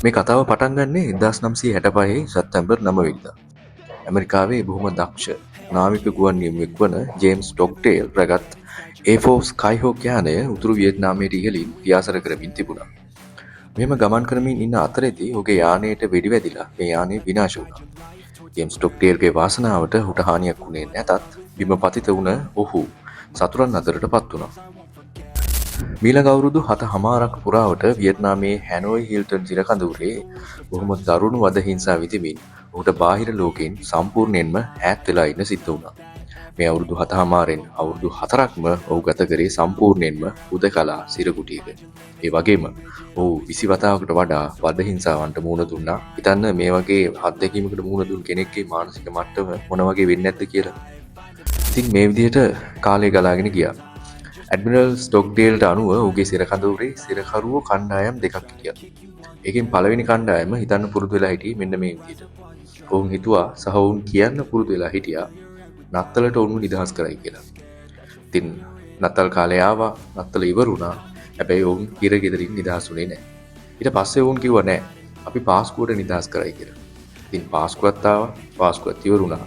මේ කතාව පටන් ගන්නේ 1965 සැප්තැම්බර් 9 වෙනිදා. ඇමරිකාවේ බොහොම දක්ෂ නාවික ගුවන් නියමුවෙක් වන ජේම්ස් ඩොග්ඩේල් රැගත් A4 ස්කයිහෝක් යානය උතුරු වියට්නාමයට ඉහළින් පියාසර කරමින් තිබුණා. මෙහෙම ගමන් කරමින් ඉන්න අතරේදී ඔහුගේ යානයට වෙඩි වැදිලා මේ යානය විනාශ වුණා. ජේම්ස් ඩොග්ඩේල්ගේ වාසනාවට ඔහුට හානියක් වුණේ නැතත් බිම පතිත වුණ ඔහු සතුරන් අතරටපත් වුණා. මීළඟ අවුරුදු 7හමාරක් පුරාවට වියට්නාමයේ හැනෝයි හිල්ටන් සිරකඳවුරේ බොහොම දරුණු වද හිංසා විඳිමින් ඔහුට බාහිර ලෝකයෙන් සම්පූර්ණයෙන්ම ඈත් වෙලා ඉන්න සිද්ධ වුණා. මේ අවුරුදු 7හමාරෙන් අවුරුදු 4ක්ම ඔහු ගත කරේ සම්පූර්ණයෙන්ම හුදකලා සිරකුටියක. ඒ වගේම ඔහු 20 වතාවකට වඩා වද හිංසාවන්ට මුහුණ දුන්නා. හිතන්න මේ වගේ අත්දැකීමකට මුහුණ දුන් කෙනෙක්ගේ මානසික මට්ටම මොන වගේ වෙන්නේ නැද්ද කියලා. ඉතින් මේ විදිහට කාලය ගලාගෙන ගියා. ඇඩ්මිරල් ස්ටොග්ඩේල්ට අනුව ඔහුගේ සිරකඳවුරේ සිරකරුවෝ කණ්ඩායම් දෙකක් හිටියා. ඒකෙන් පළවෙනි කණ්ඩායම හිතන්න පුරුදු වෙලා හිටියේ මෙන්න මේ විදිහට. ඔවුන් හිතුවා සහ ඔවුන් කියන්න පුරුදු වෙලා හිටියා නත්තලට ඔවුන්ව නිදහස් කරයි කියලා. ඉතින් නත්තල් කාලය ආවා, නත්තල ඉවර වුණා. හැබැයි ඔවුන් හිරගෙදරින් නිදහස් වුණේ නැහැ. ඊට පස්සේ ඔවුන් කිව්වා නෑ අපි පාස්කුවට නිදහස් කරයි කියලා. ඉතින් පාස්කුවත් ආවා, පාස්කුවත් ඉවර වුණා.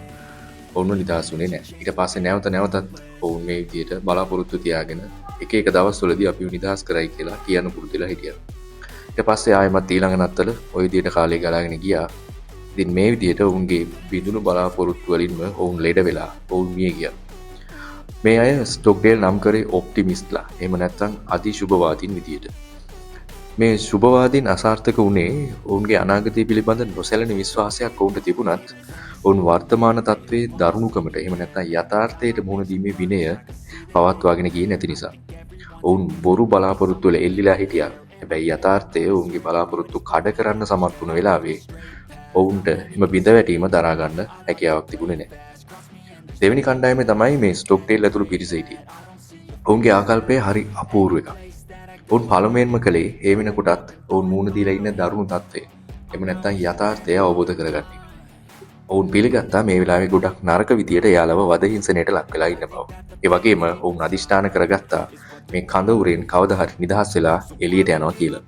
ඔවුන්ව නිදහස් වුණේ නැහැ. ඊට පස්සේ නැවතත් ඔවුන් මේ විදිහට බලාපොරොත්තු තියාගෙන එක දවස්වලදී අපිව නිදහස් කරයි කියලා කියන්න පුරුදු වෙලා හිටියා. ඊට පස්සේ ආයෙමත් ඊළඟ නත්තල ওই විදිහට කාලය ගලාගෙන ගියා. ඉතින් මේ විදිහට ඔවුන්ගේ බිඳුණු බලාපොරොත්තු වලින්ම ඔවුන් ලෙඩ වෙලා ඔවුන් මිය ගියා. මේ අය ස්ටොග්ඩේල් නම් කරේ ඔප්ටිමිස්ට්ලා. එහෙම නැත්නම් අතිශුභවාදීන් විදිහට. මේ ශුභවාදීන් අසාර්ථක වුණේ ඔවුන්ගේ අනාගතය පිළිබඳ නොසැලෙන විශ්වාසයක් ඔවුන්ට තිබුණත් ඔවුන් වර්තමාන තත්ත්වයේ දරුණුකමට එහෙම නැත්නම් යථාර්ථයට මුහුණ දීමේ විනය පවත්වාගෙන ගියේ නැති නිසා. ඔවුන් බොරු බලාපොරොත්තු වල එල්ලිලා හිටියා. හැබැයි යථාර්ථය ඔවුන්ගේ බලාපොරොත්තු කඩ කරන්න සමත් වුණ වෙලාවේ ඔවුන්ට එම බිඳ වැටීම දරා ගන්න හැකියාවක් තිබුණේ නැහැ. දෙවෙනි කණ්ඩායමේ තමයි මේ ස්ටොග්ඩේල් ඇතුළු පිරිස හිටියේ. ඔවුන්ගේ ආකල්පය හරි අපූර්ව එකක්. ඔවුන් පළමුවෙන්ම කළේ ඒ වෙනකොටත් ඔවුන් මුහුණ දීලා ඉන්න දරුණු තත්ත්වය. එහෙම නැත්නම් යථාර්ථය අවබෝධ කරගන්න. ඔවුන් පිළිගත්තා මේ වෙලාවේ ගොඩක් නරක විදියට එයාලව වද හිංසනයට ලක් වෙලා ඉන්න බව. ඒ වගේම ඔවුන් අදිෂ්ඨාන කරගත්තා මේ කඳවුරෙන් කවදා හරි නිදහස් වෙලා එළියට යනවා කියලා.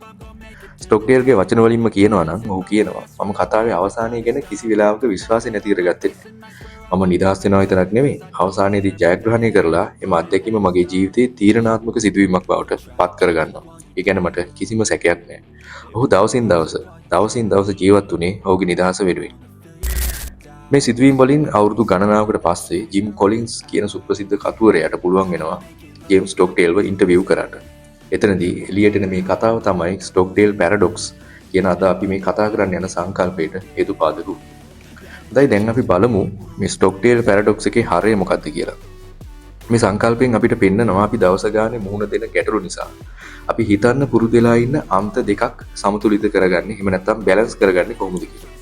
ස්ටොග්ඩේල්ගේ වචන වලින්ම කියනවා නම් ඔහු කියනවා මම කතාවේ අවසානය ගැන කිසි වෙලාවක විශ්වාසය නැති කරගත්තේ නැහැ. මම නිදහස් වෙනවා විතරක් නෙමෙයි අවසානයේදී ජයග්‍රහණය කරලා එම අත්දැකීම මගේ ජීවිතයේ තීරණාත්මක සිදුවීමක් බවට පත් කරගන්නවා. ඒ ගැන මට කිසිම සැකයක් නැහැ. ඔහු දවසින් දවස ජීවත් වුණේ ඔහුගේ නිදහස වෙනුවෙන්. මේ සිදුවීම් වලින් අවුරුදු ගණනාවකට පස්සේ ජිම් කොලින්ස් කියන සුප්‍රසිද්ධ කතුවරයාට පුළුවන් වෙනවා ජේම්ස් ඩොග්ඩේල්ව ඉන්ටර්විව් කරන්න. එතනදී එළියට එන මේ කතාව තමයි ස්ටොග්ඩේල් පැරඩොක්ස් කියන අද අපි මේ කතා කරන්න යන සංකල්පයට හේතුපාදක වුනේ. හොඳයි දැන් අපි බලමු මේ ස්ටොග්ඩේල් පැරඩොක්ස් එකේ හරය මොකක්ද කියලා. මේ සංකල්පයෙන් අපිට පෙන්නනවා අපි දවස ගානේ මුහුණ දෙන ගැටලු නිසා අපි හිතන්න පුරුදු වෙලා ඉන්න අන්ත දෙකක් සමතුලිත කරගන්නේ එහෙම නැත්නම් බැලන්ස් කරගන්නේ කොහොමද කියලා.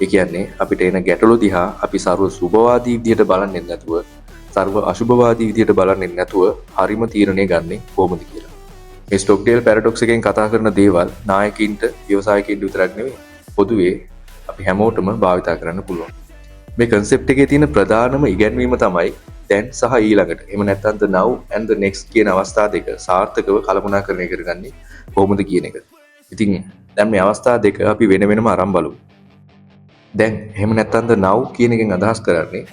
ඒ කියන්නේ අපිට එන ගැටලු දිහා අපි ਸਰව සුභවාදී විදියට බලන්නේ නැතුව ਸਰව අශුභවාදී විදියට බලන්නේ නැතුව හරිම තීරණය ගන්නෙ කොහොමද කියලා. මේ ස්ටොග්ඩේල් පැරඩොක්ස් එකෙන් කතා කරන දේවල් නායකයින්ට, ව්‍යවසායකයින්ට විතරක් නෙවෙයි පොදුවේ අපි හැමෝටම භාවිතා කරන්න පුළුවන්. මේ concept එකේ තියෙන ප්‍රධානම ඉගැන්වීම තමයි දැන් සහ ඊළඟට. එහෙම නැත්නම් the now and the next කියන අවස්ථා දෙක සාර්ථකව කළමනාකරණය කරගන්නේ කොහොමද කියන එක. ඉතින් දැන් මේ අවස්ථා දෙක අපි වෙන වෙනම අරන් බලමු. දැන් එහෙම නැත්නම් the now කියන එකෙන් අදහස් කරන්නේ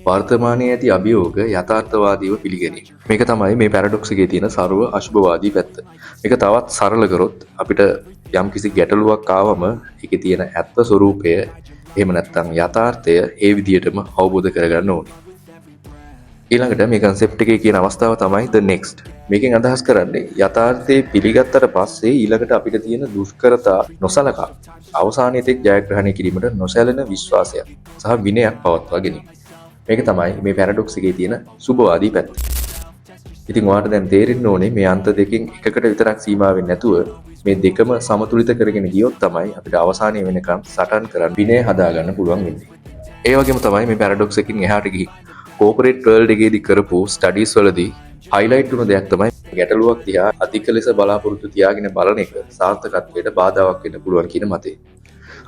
වර්තමානයේ ඇති අභියෝග යථාර්ථවාදීව පිළිගැනීම. මේක තමයි මේ පැරඩොක්ස් එකේ තියෙන ਸਰව අශුභවාදී පැත්ත. මේක තවත් සරල කරොත් අපිට යම්කිසි ගැටලුවක් ආවම ඒකේ තියෙන ඇත්ත ස්වરૂපය එහෙම නැත්නම් යථාර්ථය ඒ විදිහටම අවබෝධ කරගන්න ඕනේ. ඊළඟට මේ concept එකේ කියන අවස්ථාව තමයි the next. මේකෙන් අදහස් කරන්නේ යථාර්ථයේ පිළිගත්තට පස්සේ ඊළඟට අපිට තියෙන දුෂ්කරතා නොසලකා අවසානයේ තෙක් ජයග්‍රහණය කිරීමට නොසැලෙන විශ්වාසයක් සහ විනයක් පවත්වා ගැනීම. මේක තමයි මේ පැරඩොක්ස් එකේ තියෙන සුභවාදී පැත්ත. ඉතින් ඔයාලට දැන් තේරෙන්න ඕනේ මේ අන්ත දෙකෙන් එකකට විතරක් සීමා වෙන්නේ නැතුව මේ දෙකම සමතුලිත කරගෙන ගියොත් තමයි අපිට අවසානයේ වෙනකම් සටන් කරන් විනය හදාගන්න පුළුවන් වෙන්නේ. ඒ වගේම තමයි මේ පැරඩොක්ස් එකකින් එහාට ගිහින් කෝපරේට් වර්ල්ඩ් එකේදී කරපු ස්ටඩීස් වලදී හයිලයිට් වුණ දෙයක් තමයි ගැටලුවක් දිහා අධික ලෙස බලාපොරොත්තු තියාගෙන බලන එක සාර්ථකත්වයට බාධාවක් වෙන්න පුළුවන් කියන මතය.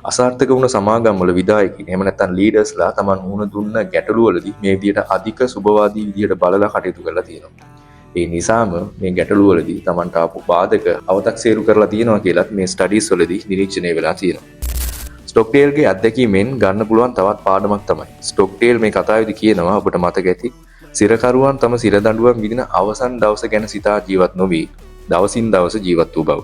අසාර්ථක වුණ සමාගම් වල විධායකින් එහෙම නැත්නම් ලීඩර්ස්ලා තමන් මුහුණ දුන්න ගැටලු වලදී මේ විදිහට අධික සුභවාදී විදිහට බලලා කටයුතු කරලා තියෙනවා. ඒ නිසාම මේ ගැටලුවලදී Tamanට ආපු බාධක අව탁සේරු කරලා තියෙනවා කියලත් මේ ස්ටඩීස් වලදී නිරීක්ෂණය වෙලා තියෙනවා. ස්ටොක්ඩේල්ගේ අත්දැකීමෙන් ගන්න පුළුවන් තවත් පාඩමක් තමයි. ස්ටොක්ඩේල් මේ කතාවේදී කියනවා ඔබට මතක ඇති සිරකරුවන් තම සිර දඬුවම් විඳින අවසන් දවස ගැන සිතා ජීවත් නොවී දවසින් දවස ජීවත් වූ බව.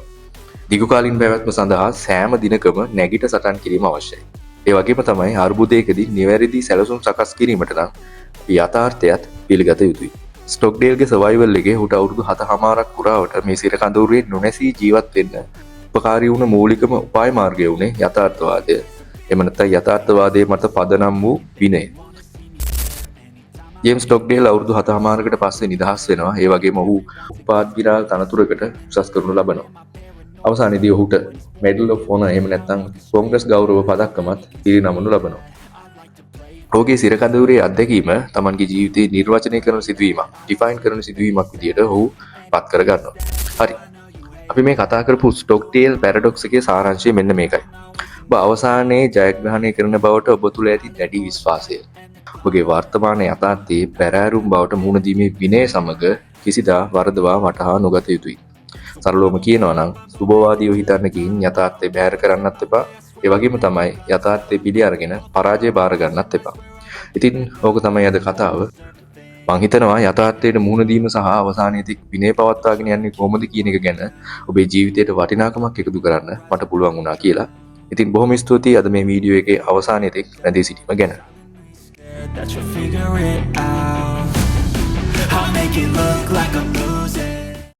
දිගුකාලින් පැවැත්ම සඳහා සෑම දිනකම නැගිට සටන් කිරීම අවශ්‍යයි. ඒ වගේම තමයි අර්බුදයකදී නිවැරදි සැලසුම් සකස් කිරීමට නම් යථාර්ථයත් පිළිගත යුතුයි. ස්ටොක්ඩේල්ගේ සර්වයිවල් එකේ හුට අවුරුදු 7කමාරක් පුරාවට මේ සිර කඳවුරේ නොනැසී ජීවත් වෙන්න උපකාරී වුණ මූලිකම උපාය මාර්ගය වුණේ යථාර්ථවාදය. එහෙම නැත්නම් යථාර්ථවාදයේ මත පදනම් වූ විනය. ජේම්ස් ස්ටොක්ඩේල් අවුරුදු 7කමාරකට පස්සේ නිදහස් වෙනවා. ඒ වගේම ඔහු උපාධිරාල් තනතුරකට උසස් කරනු ලබනවා. අවසානයේදී ඔහුට මෙඩල් ඔෆ් ඔනර් එහෙම නැත්නම් කොංග්‍රස් ගෞරව පදක්කමත් පිරිනමනු ලබනවා. ඔහුගේ සිර කඳවුරේ අත්දැකීම Tamanගේ ජීවිතේ නිර්වචනය කරන සිදුවීමක්, ඩිෆයින් කරන සිදුවීමක් විදියට ඔහු පත් කර ගන්නවා. හරි. අපි මේ කතා කරපු ස්ටොක්ඩේල් පැරඩොක්ස් එකේ සාරාංශය මෙන්න මේකයි. ඔබ අවසානයේ ජයග්‍රහණය කරන බවට ඔබ තුළ ඇති දැඩි විශ්වාසය. ඔබගේ වර්තමාන යථාර්ථයේ පැරෑරුම් බවට මුහුණ දීමේ විනය සමග කිසිදා වරදවා වටහා නොගත යුතුයි. සරලවම කියනවා නම් සුබවාදීව හිතන්න ගින් යථාර්ථය බැහැර කරන්නත් එපා. ඒ වගේම තමයි යථාර්ථය පිළි අරගෙන පරාජය බාර ගන්නත් එපා. ඉතින් ඕක තමයි අද කතාව. මං හිතනවා යථාර්ථයට මුහුණ දීම සහ අවසානයේදී විනය පවත්වාගෙන යන්නේ කොහොමද කියන එක ගැන ඔබේ ජීවිතයට වටිනාකමක් එකතු කරන්න මට පුළුවන් වුණා කියලා. ඉතින් බොහොම ස්තුතියි අද මේ වීඩියෝ එකේ අවසානයේදී රැඳී සිටීම ගැන. That you'll figure it out. I'll make it look like I'm